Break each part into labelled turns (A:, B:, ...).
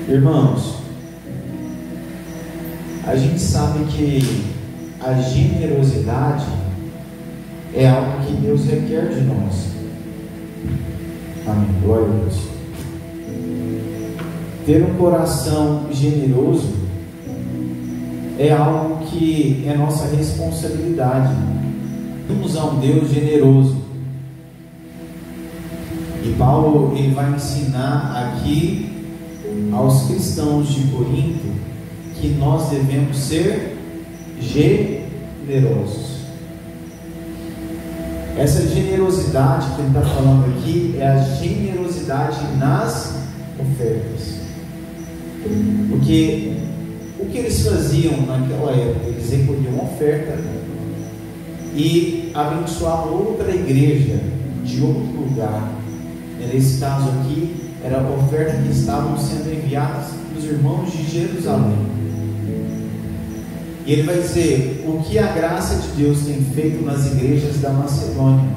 A: Irmãos, a gente sabe que a generosidade é algo que Deus requer de nós. Amém, glória a Deus. Ter um coração generoso é algo que é nossa responsabilidade. Temos a um Deus generoso. E Paulo ele vai ensinar aqui aos cristãos de Corinto que nós devemos ser generosos. Essa generosidade que ele está falando aqui é a generosidade nas ofertas. Porque o que eles faziam naquela época? Eles recolhiam oferta e abençoavam outra igreja de outro lugar. Nesse caso aqui, era a oferta que estavam sendo enviadas dos irmãos de Jerusalém. E ele vai dizer o que a graça de Deus tem feito nas igrejas da Macedônia.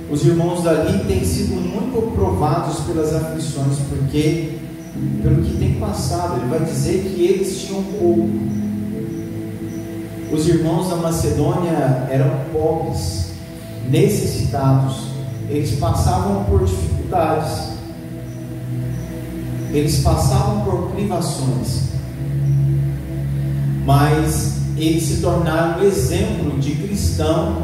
A: Os irmãos dali têm sido muito provados pelas aflições, porque pelo que tem passado, ele vai dizer que eles tinham pouco. Os irmãos da Macedônia eram pobres, necessitados, eles passavam por dificuldades, eles passavam por privações, mas eles se tornaram um exemplo de cristão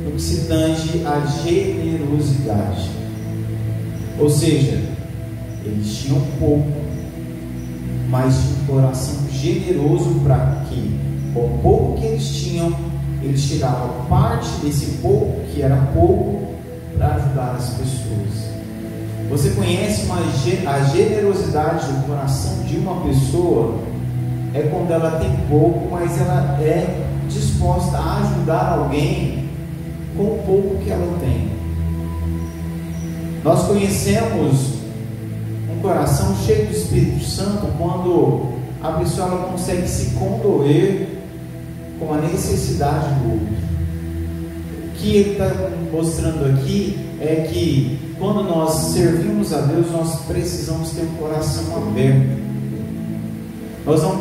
A: no que se tange à generosidade. Ou seja, eles tinham pouco, mas tinham um coração generoso para que, com o pouco que eles tinham, eles tiravam parte desse pouco, que era pouco, para ajudar as pessoas. Você conhece a generosidade do coração de uma pessoa? É quando ela tem pouco, mas ela é disposta a ajudar alguém com o pouco que ela tem. Nós conhecemos um coração cheio do Espírito Santo quando a pessoa ela consegue se condoer com a necessidade do outro. O que ele está mostrando aqui é que quando nós servimos a Deus, nós precisamos ter um coração aberto. Nós não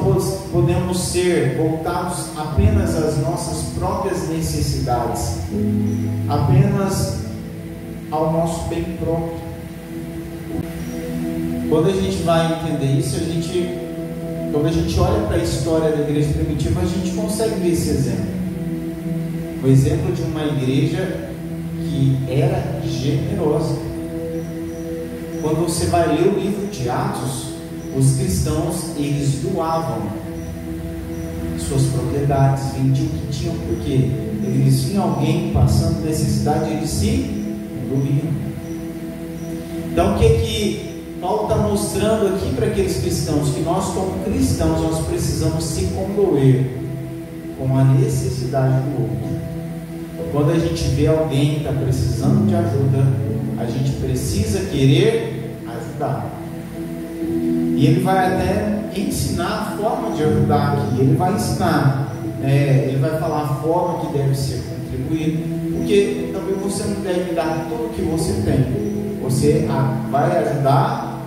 A: podemos ser voltados apenas às nossas próprias necessidades, apenas ao nosso bem próprio. Quando a gente vai entender isso, quando a gente olha para a história da igreja primitiva, a gente consegue ver esse exemplo. O exemplo de uma igreja que era generosa. Quando você vai ler o livro de Atos, os cristãos, eles doavam suas propriedades, vendiam o que tinham, porque eles viam alguém passando necessidade, eles se doíam. Então o que Paulo está mostrando aqui para aqueles cristãos? Que nós, como cristãos, nós precisamos se condoer com a necessidade do outro. Quando a gente vê alguém que está precisando de ajuda, a gente precisa querer ajudar. E ele vai até ensinar a forma de ajudar aqui. Ele vai ensinar, ele vai falar a forma que deve ser contribuído, porque também você não deve dar tudo que você tem. Você vai ajudar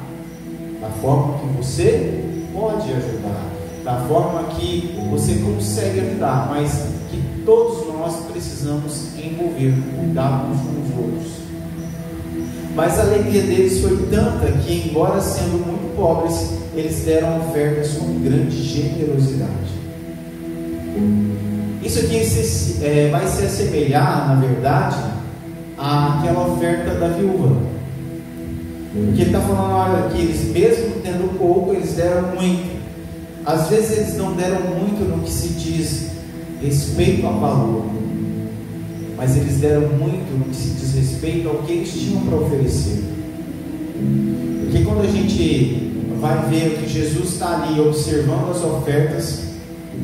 A: da forma que você pode ajudar, da forma que você consegue ajudar, mas que todos nós precisamos envolver, cuidar uns com os outros. Mas a alegria deles foi tanta que, embora sendo muito pobres, eles deram ofertas com grande generosidade. Isso aqui vai se assemelhar, na verdade, àquela oferta da viúva. Porque ele está falando, olha, que eles, mesmo tendo pouco, eles deram muito. Às vezes eles não deram muito no que se diz respeito a valor, mas eles deram muito no que se diz respeito ao que eles tinham para oferecer. Porque quando a gente vai ver que Jesus está ali observando as ofertas,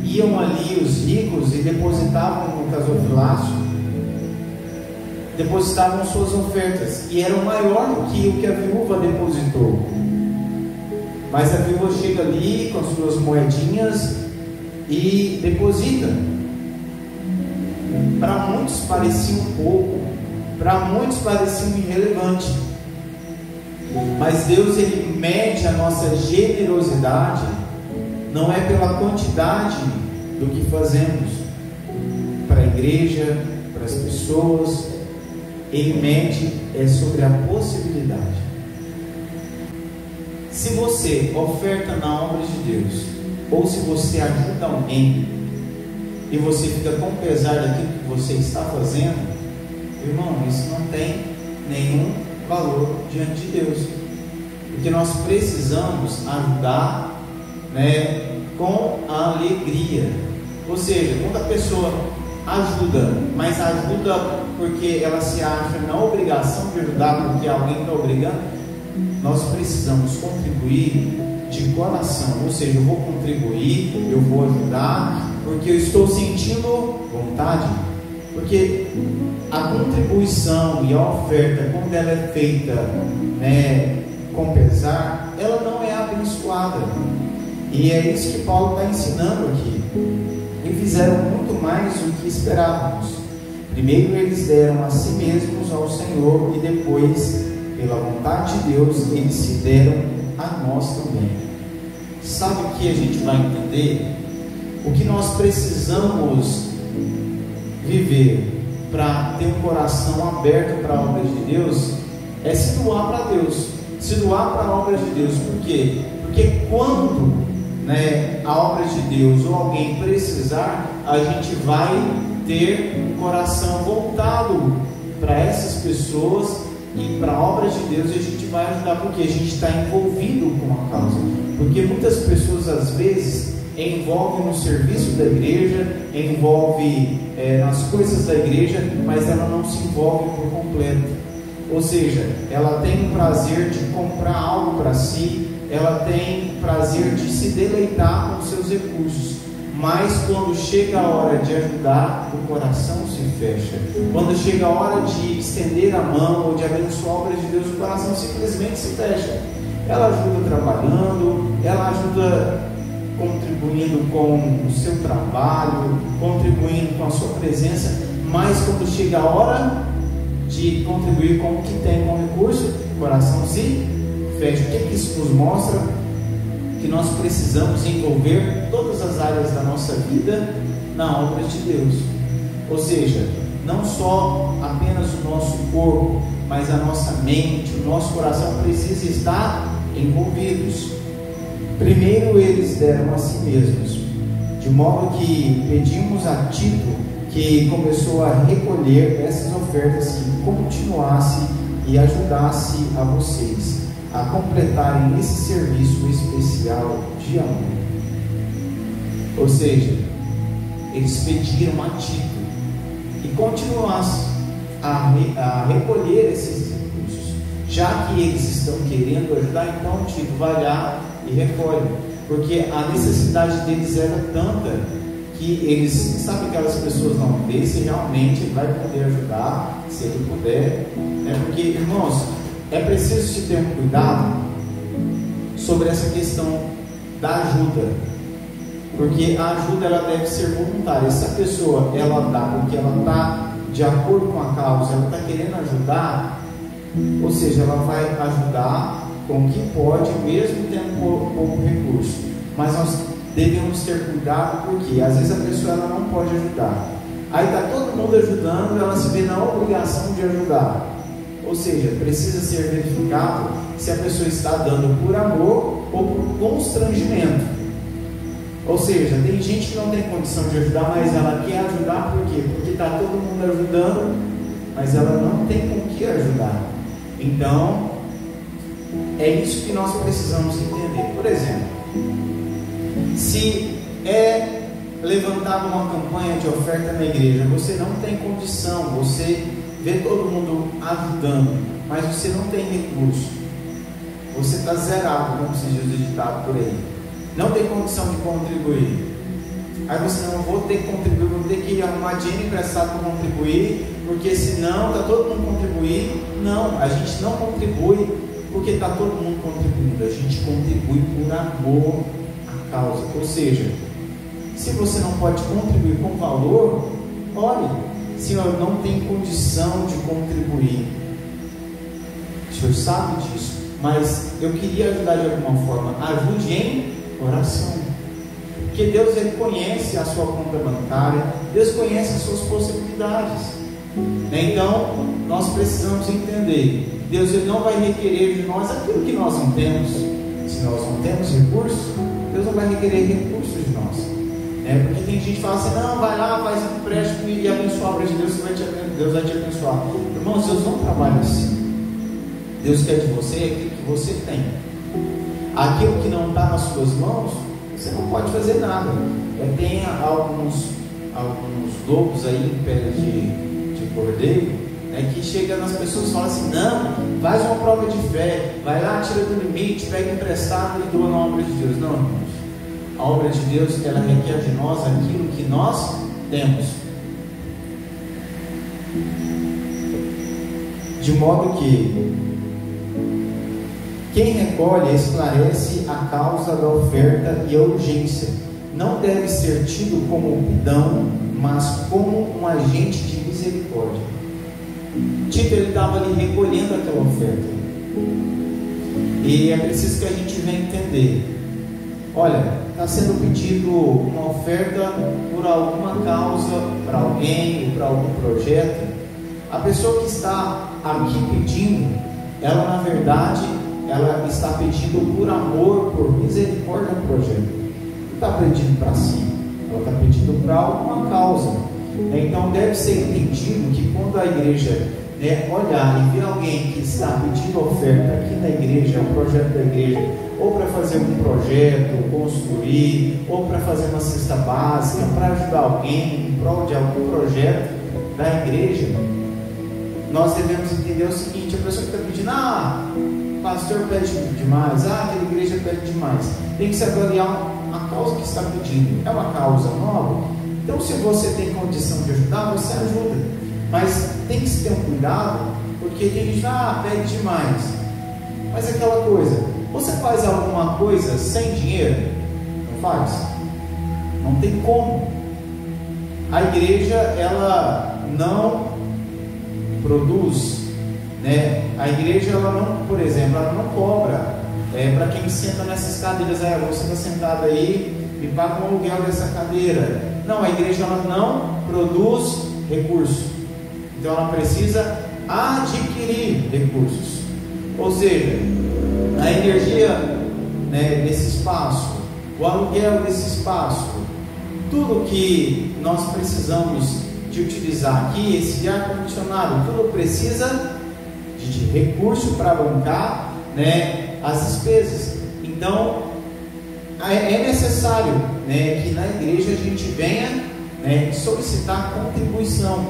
A: iam ali os ricos e depositavam no gasofilácio, depositavam suas ofertas, e eram maior do que o que a viúva depositou. Mas a viúva chega ali com as suas moedinhas e deposita. Para muitos parecia um pouco, para muitos parecia irrelevante, Mas Deus, Ele mede a nossa generosidade não é pela quantidade do que fazemos para a igreja, para as pessoas. Ele mede sobre a possibilidade. Se você oferta na obra de Deus, ou se você ajuda alguém e você fica com pesar daquilo que você está fazendo, irmão, isso não tem nenhum valor diante de Deus. Porque nós precisamos ajudar, com a alegria. Ou seja, quando a pessoa ajuda, mas ajuda porque ela se acha na obrigação de ajudar porque alguém está obrigando, nós precisamos contribuir de coração. Ou seja, eu vou contribuir, eu vou ajudar porque eu estou sentindo vontade. Porque a contribuição e a oferta, quando ela é feita com pesar, ela não é abençoada. E é isso que Paulo está ensinando aqui. E fizeram muito mais do que esperávamos. Primeiro eles deram a si mesmos ao Senhor, e depois, pela vontade de Deus, eles se deram a nós também. Sabe o que a gente vai entender? O que nós precisamos viver para ter um coração aberto para a obra de Deus é se doar para Deus, se doar para a obra de Deus. Por quê? Porque quando a obra de Deus ou alguém precisar, a gente vai ter um coração voltado para essas pessoas e para a obra de Deus, e a gente vai ajudar porque a gente está envolvido com a causa. Porque muitas pessoas às vezes envolvem no serviço da igreja, envolve nas coisas da igreja, mas ela não se envolve por completo. Ou seja, ela tem o prazer de comprar algo para si, ela tem prazer de se deleitar com seus recursos, mas quando chega a hora de ajudar, o coração se fecha. Quando chega a hora de estender a mão ou de abençoar a obra de Deus, o coração simplesmente se fecha. Ela ajuda trabalhando, ela ajuda contribuindo com o seu trabalho, contribuindo com a sua presença, mas quando chega a hora de contribuir com o que tem com recurso, o coração se fecha. O que isso nos mostra? Que nós precisamos envolver todas as áreas da nossa vida na obra de Deus. Ou seja, não só apenas o nosso corpo, mas a nossa mente, o nosso coração precisa estar envolvidos. Primeiro eles deram a si mesmos, de modo que pedimos a Tito, que começou a recolher essas ofertas, que continuasse e ajudasse a vocês a completarem esse serviço especial de amor. Ou seja, eles pediram a Tito que continuasse a recolher esses recursos. Já que eles estão querendo ajudar, então Tito vai lá e recolhe, porque a necessidade deles era tanta que eles, sabe, aquelas pessoas não vê se realmente vai poder ajudar, se ele puder, porque, irmãos, é preciso se ter um cuidado sobre essa questão da ajuda, porque a ajuda ela deve ser voluntária. Se a pessoa ela dá porque ela está de acordo com a causa, ela está querendo ajudar, ou seja, ela vai ajudar com o que pode, mesmo tendo pouco recurso. Mas nós devemos ter cuidado, porque às vezes a pessoa ela não pode ajudar, aí está todo mundo ajudando, ela se vê na obrigação de ajudar. Ou seja, precisa ser verificado se a pessoa está dando por amor ou por constrangimento. Ou seja, tem gente que não tem condição de ajudar, mas ela quer ajudar. Por quê? Porque está todo mundo ajudando, mas ela não tem com que ajudar. Então, é isso que nós precisamos entender. Por exemplo, se é levantada uma campanha de oferta na igreja, você não tem condição, você vê todo mundo ajudando, mas você não tem recurso, você está zerado, como se diz o ditado por aí, não tem condição de contribuir. Aí você não vou ter que contribuir, vou ter que arrumar dinheiro emprestado para contribuir, porque senão está todo mundo contribuindo. Não, a gente não contribui porque está todo mundo contribuindo, a gente contribui por amor à causa. Ou seja, se você não pode contribuir com valor, ore. Se eu não tenho condição de contribuir, o senhor sabe disso, mas eu queria ajudar de alguma forma. Ajude em oração, porque Deus ele conhece a sua conta bancária, Deus conhece as suas possibilidades, né? Então nós precisamos entender, Deus ele não vai requerer de nós aquilo que nós não temos. Se nós não temos recursos, Deus não vai requerer recursos de nós, né? Porque tem gente que fala assim: não, vai lá, faz um empréstimo e abençoa a obra de Deus, Deus vai te abençoar. Irmãos, Deus não trabalha assim. Deus quer de você aquilo que você tem. Aquilo que não está nas suas mãos, você não pode fazer nada. Tem alguns lobos aí em pele de cordeiro, né, que chega nas pessoas e fala assim: não, faz uma prova de fé, vai lá, tira do limite, pega emprestado e doa na obra de Deus. Não, irmãos. A obra de Deus, ela requer de nós aquilo que nós temos. De modo que quem recolhe esclarece a causa da oferta e a urgência. Não deve ser tido como opidão, mas como um agente de misericórdia. Tito ele estava ali recolhendo aquela oferta. E é preciso que a gente venha entender. Olha, está sendo pedido uma oferta por alguma causa, para alguém, ou para algum projeto. A pessoa que está aqui pedindo, ela na verdade, ela está pedindo por amor, por misericórdia ao projeto. Não está pedindo para si, ela está pedindo para alguma causa. Então deve ser entendido que quando a igreja, né, olhar e ver alguém que está pedindo oferta aqui na igreja, um projeto da igreja, ou para fazer um projeto, construir, ou para fazer uma cesta básica, para ajudar alguém em prol de algum projeto da igreja, nós devemos entender o seguinte: a pessoa que está pedindo, o pastor pede demais, aquela igreja pede demais, tem que se avaliar a causa que está pedindo. É uma causa nova? Então, se você tem condição de ajudar, você ajuda, mas tem que se ter um cuidado, porque tem gente que pede demais. Mas aquela coisa, você faz alguma coisa sem dinheiro? Não faz? Não tem como. A igreja, ela não produz, né? A igreja, ela não, por exemplo, ela não cobra para quem senta nessas cadeiras. Você está sentado aí, me paga um aluguel dessa cadeira. Não, a igreja, ela não produz recursos. Então ela precisa adquirir recursos. Ou seja, a energia, né, desse espaço, o aluguel desse espaço, tudo que nós precisamos de utilizar aqui, esse ar-condicionado, tudo precisa de recurso para bancar, né, as despesas. Então é necessário, né, que na igreja a gente venha, né, solicitar contribuição,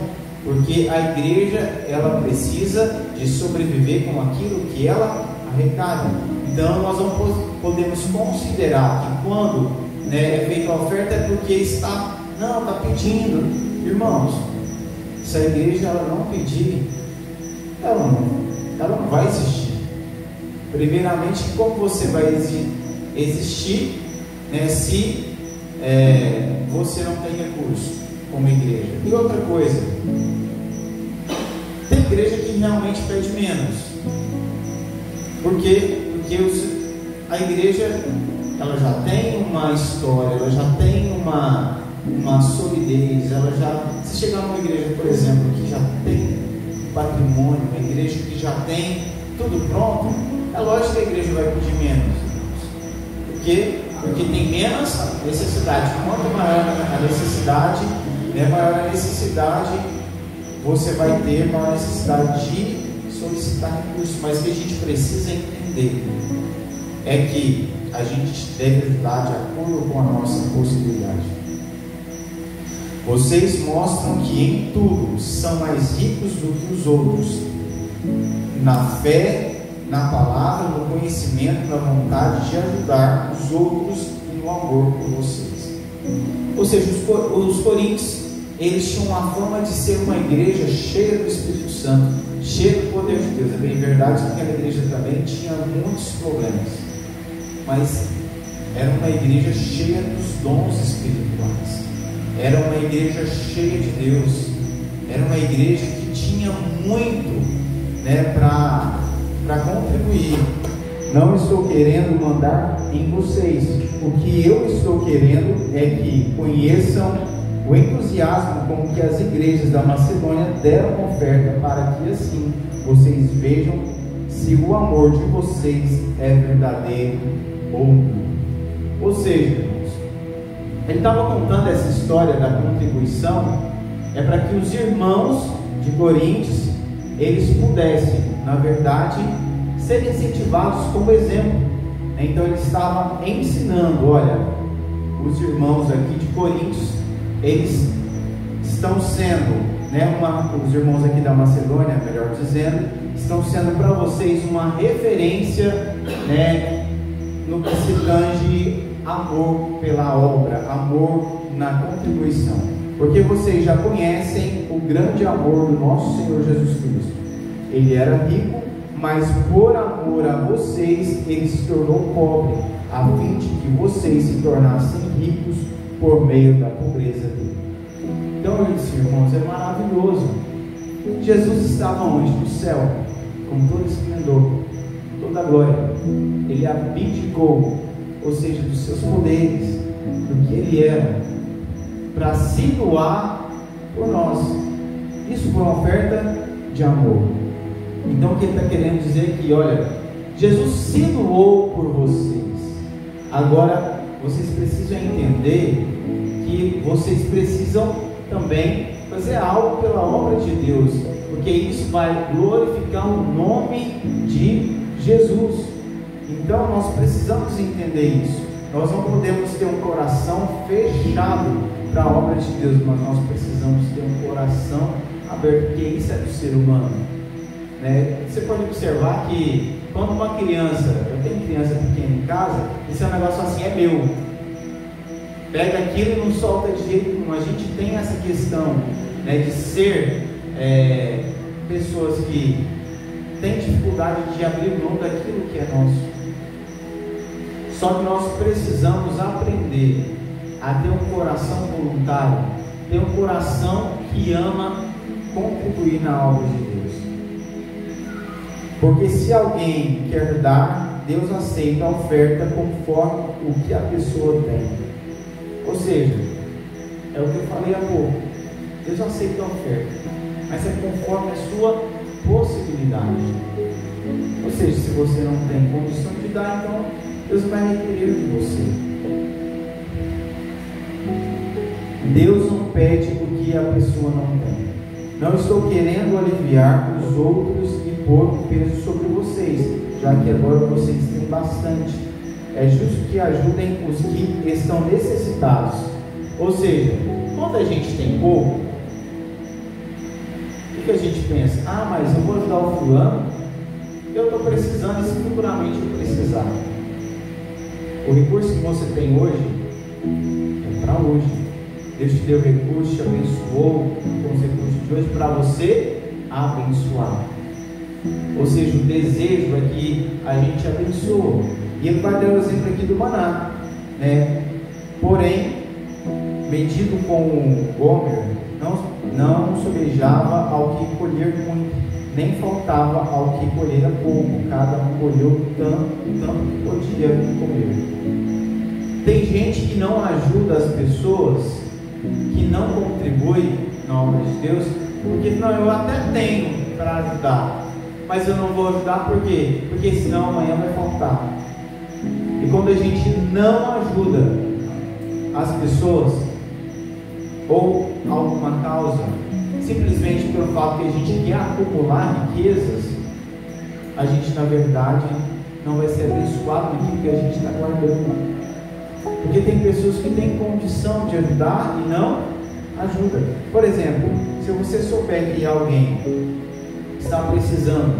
A: porque a igreja, ela precisa de sobreviver com aquilo que ela arrecada. Então nós não podemos considerar que quando, né, é feita a oferta é porque está pedindo. Irmãos, se a igreja ela não pedir, ela não vai existir. Primeiramente, como você vai existir, né, se você não tem recurso como igreja? E outra coisa, tem igreja que realmente pede menos. Por quê? Porque a igreja, ela já tem uma história, ela já tem uma solidez, se chegar numa igreja, por exemplo, que já tem patrimônio, uma igreja que já tem tudo pronto, é lógico que a igreja vai pedir menos. Por quê? Porque tem menos necessidade. Quanto maior a necessidade, você vai ter maior necessidade de solicitar recursos. Mas o que a gente precisa entender é que a gente deve ajudar de acordo com a nossa possibilidade. Vocês mostram que em tudo são mais ricos do que os outros, na fé, na palavra, no conhecimento, na vontade de ajudar os outros e no amor por vocês. Ou seja, os coríntios, eles tinham uma fama de ser uma igreja cheia do Espírito Santo, cheia do poder de Deus. É bem verdade que aquela igreja também tinha muitos problemas, mas era uma igreja cheia dos dons espirituais. Era uma igreja cheia de Deus. Era uma igreja que tinha muito, né, para contribuir Não estou querendo mandar em vocês. O que eu estou querendo é que conheçam o entusiasmo com que as igrejas da Macedônia deram oferta, para que assim vocês vejam se o amor de vocês é verdadeiro ou não. Ou seja, irmãos, ele estava contando essa história da contribuição, para que os irmãos de Coríntios, eles pudessem, na verdade, ser incentivados como exemplo. Então ele estava ensinando, olha, os irmãos aqui de Coríntios, eles estão sendo, os irmãos aqui da Macedônia, melhor dizendo, estão sendo para vocês uma referência, no que se tange amor pela obra, amor na contribuição, porque vocês já conhecem o grande amor do nosso Senhor Jesus Cristo. Ele era rico, mas por amor a vocês, ele se tornou pobre, a fim de que vocês se tornassem ricos por meio da pobreza dele. Então, eu disse, irmãos, é maravilhoso. Jesus estava onde? No céu, com todo esplendor, toda a glória. Ele abdicou, ou seja, dos seus poderes, do que ele era, para se doar por nós. Isso foi uma oferta de amor. Então o que ele está querendo dizer aqui? Olha, Jesus se doou por vocês. Agora vocês precisam entender que vocês precisam também fazer algo pela obra de Deus, porque isso vai glorificar o nome de Jesus. Então nós precisamos entender isso. Nós não podemos ter um coração fechado para a obra de Deus, mas nós precisamos ter um coração aberto, porque isso é do ser humano. Você pode observar que quando uma criança, eu tenho criança pequena em casa, esse é um negócio assim, é meu, pega aquilo e não solta de jeito nenhum. A gente tem essa questão, de ser pessoas que têm dificuldade de abrir mão daquilo que é nosso. Só que nós precisamos aprender a ter um coração voluntário, ter um coração que ama contribuir na obra de Deus. Porque se alguém quer dar, Deus aceita a oferta conforme o que a pessoa tem. Ou seja, é o que eu falei há pouco, Deus aceita a oferta, mas é conforme a sua possibilidade. Ou seja, se você não tem condição de dar, então Deus vai requerer de você. Deus não pede o que a pessoa não tem. Não estou querendo aliviar os outros e pôr um peso sobre vocês, já que agora vocês têm bastante. É justo que ajudem os que estão necessitados. Ou seja, quando a gente tem pouco, o que a gente pensa? Mas eu vou ajudar o fulano, eu estou precisando, e se futuramente eu precisar. O recurso que você tem hoje é para hoje. Deus te deu recurso, te abençoou com os recursos de hoje para você abençoar. Ou seja, o desejo é que a gente abençoe. E ele vai dar o exemplo aqui do maná, Porém, medido com o Gomer, não sobejava ao que colher muito, nem faltava ao que colher pouco. Cada um colheu tanto que podia comer. Tem gente que não ajuda as pessoas, que não contribui na obra de Deus, porque eu até tenho para ajudar, mas eu não vou ajudar por quê? Porque senão amanhã vai faltar. E quando a gente não ajuda as pessoas ou alguma causa, simplesmente pelo fato que a gente quer acumular riquezas, a gente na verdade não vai ser abençoado naquilo que a gente está guardando. Porque tem pessoas que têm condição de ajudar e não ajuda. Por exemplo, se você souber que alguém está precisando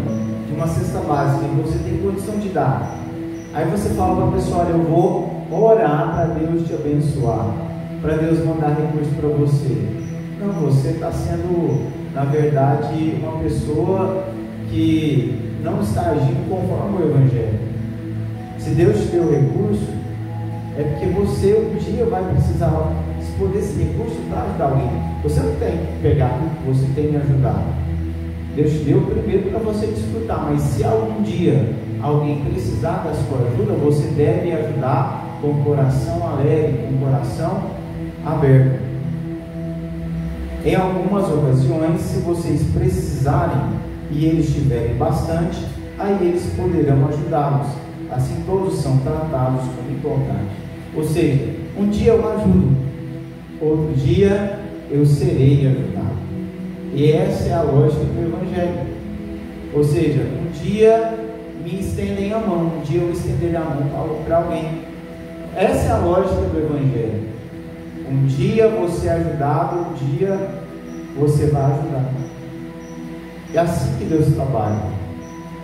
A: de uma cesta básica e você tem condição de dar, aí você fala para a pessoa: olha, eu vou orar para Deus te abençoar, para Deus mandar recurso para você. Não, você está sendo, na verdade, uma pessoa que não está agindo conforme o Evangelho. Se Deus te deu recurso, é porque você um dia vai precisar dispor desse recurso para ajudar alguém. Você não tem que pegar tudo que você tem e ajudar. Deus te deu primeiro para você desfrutar, mas se algum dia alguém precisar da sua ajuda, você deve ajudar com o coração alegre, com o coração aberto. Em algumas ocasiões, se vocês precisarem e eles tiverem bastante, aí eles poderão ajudá-los. Assim todos são tratados como igualdade. Ou seja, um dia eu ajudo, outro dia eu serei ajudado. E essa é a lógica do Evangelho. Ou seja, um dia me estendem a mão, um dia eu estenderei a mão para alguém. Essa é a lógica do Evangelho. Um dia você é ajudado, um dia você vai ajudar. É assim que Deus trabalha.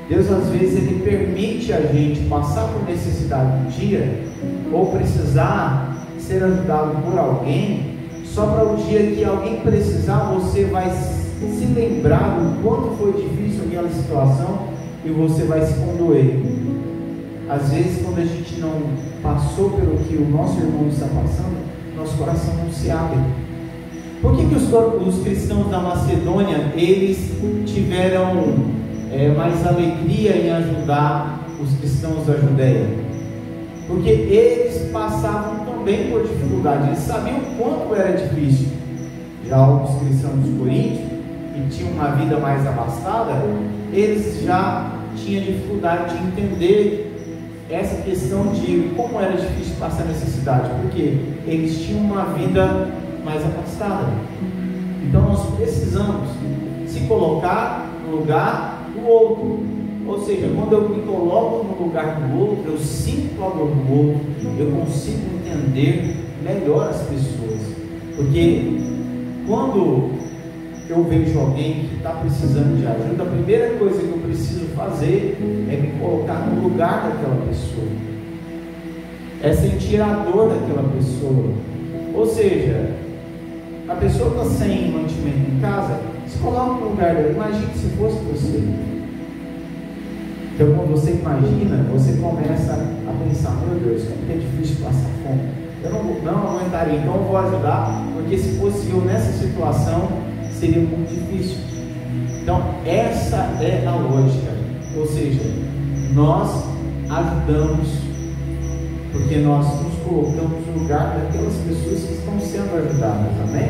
A: Deus às vezes Ele permite a gente passar por necessidade um dia, ou precisar ser ajudado por alguém, só para o dia que alguém precisar, você vai se lembrar do quanto foi difícil aquela situação e você vai se condoer. Às vezes, quando a gente não passou pelo que o nosso irmão está passando, nosso coração não se abre. Por que os cristãos da Macedônia, eles tiveram mais alegria em ajudar os cristãos da Judéia? Porque eles passavam também por dificuldade, eles sabiam o quanto era difícil. Já os cristãos dos Coríntios, que tinham uma vida mais abastada, eles já tinham dificuldade de entender essa questão de como era difícil passar necessidade, porque eles tinham uma vida mais afastada. Então nós precisamos se colocar no lugar do outro. Ou seja, quando eu me coloco no lugar do outro, eu sinto a dor do outro, eu consigo entender melhor as pessoas. Porque quando eu vejo alguém que está precisando de ajuda, a primeira coisa que eu preciso fazer é me colocar no lugar daquela pessoa, é sentir a dor daquela pessoa. Ou seja, a pessoa está sem mantimento em casa, se coloca no lugar dela. Imagine se fosse você. Então, quando você imagina, você começa a pensar: meu Deus, como é difícil passar fome. Eu não aguentaria, então eu vou ajudar, porque se fosse eu nessa situação, seria muito difícil. Então, essa é a lógica. Ou seja, nós ajudamos porque nós nos colocamos no lugar daquelas pessoas que estão sendo ajudadas. Amém?